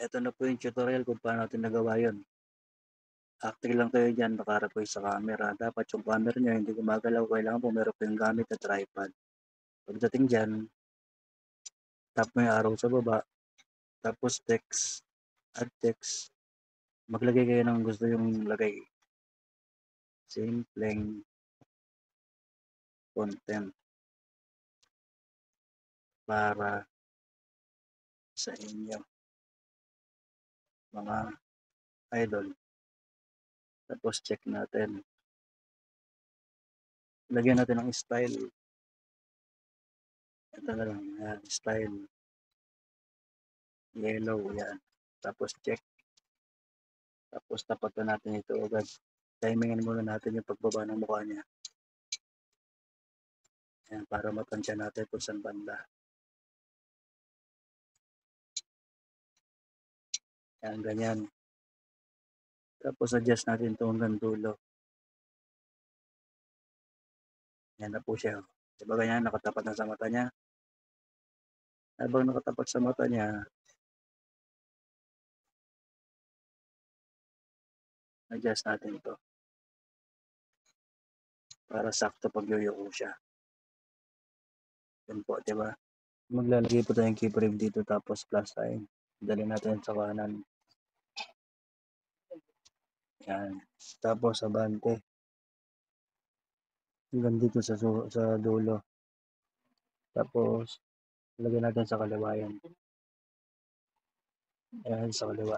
Eto na po yung tutorial kung paano natin nagawa yun. Active lang kayo dyan, nakaharap kayo sa camera. Dapat yung camera nyo hindi gumagalaw. Kailangan po meron po yung gamit na tripod. Pagdating dyan, tap mo yung arrow sa baba. Tapos text. Add text. Maglagay kayo ng gusto yung lagay. Simpleng content para sa inyo mga idol. Tapos check natin. Lagyan natin ng style. Ito na lang. Yan, style. Yellow. Yan. Tapos check. Tapos tapat na natin ito agad. Timingan muna natin yung pagbaba ng mukha niya. Yan, para matansya natin kung saan banda. Yan, ganyan. Tapos adjust natin ito hanggang dulo. Yan na po siya. Diba ganyan, nakatapat na sa mata niya. Habang nakatapat sa mata niya, adjust natin ito. Para sakto pag yuyuko siya. Yan po, diba? Maglalagay po tayong keyframe dito tapos plus sign. Dali natin sa kanan. Yan. Tapos abante. Hanggang dito sa dulo. Tapos lagyan natin sa kaliwa yan. Ayan sa kaliwa.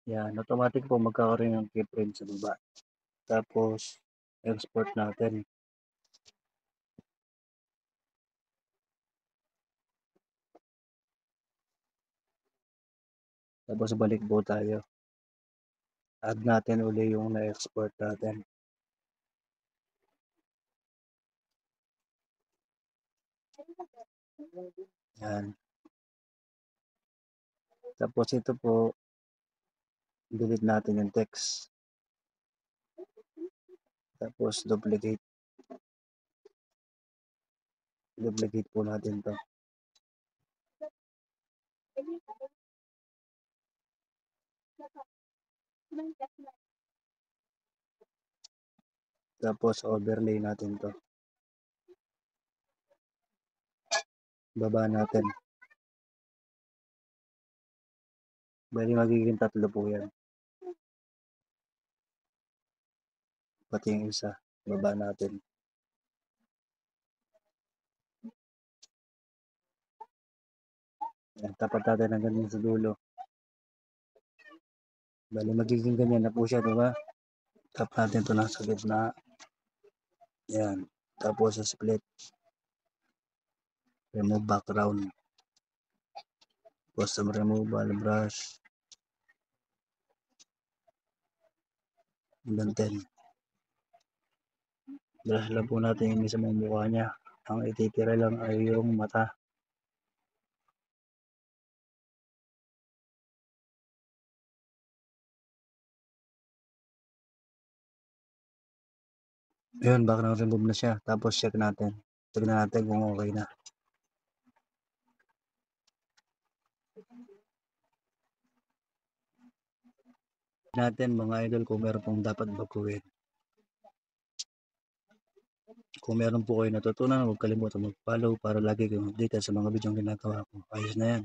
Yan. Automatic po magkakaroon ng keyframe sa baba. Tapos export natin. Tapos balik po tayo. Add natin uli yung na-export natin. Yan. Tapos ito po, delete natin yung text. Tapos duplicate. Duplicate po natin to. Tapos overlay natin to. Baba natin. Bali magiging 3 po yan. Pati yung isa. Baba natin. Yan, tapat natin hanggang ganyan sa dulo. Bali magiging ganyan na po siya, diba? Tap natin to nasa gitna. Yan. Tapos sa split. Remove background. Tapos sa removal brush. Hanggang 10. Brush lang po natin yung isa mong mukha niya. Ang ititira lang ay yung mata. Yun, background remove na siya. Tapos check natin. Tignan natin kung okay na. Natin mga idol kung meron pong dapat baguhin. Kung meron po kayo natutunan, huwag kalimutan mag-follow para lagi kayong updated sa mga video ginagawa ko. Ayos na yan.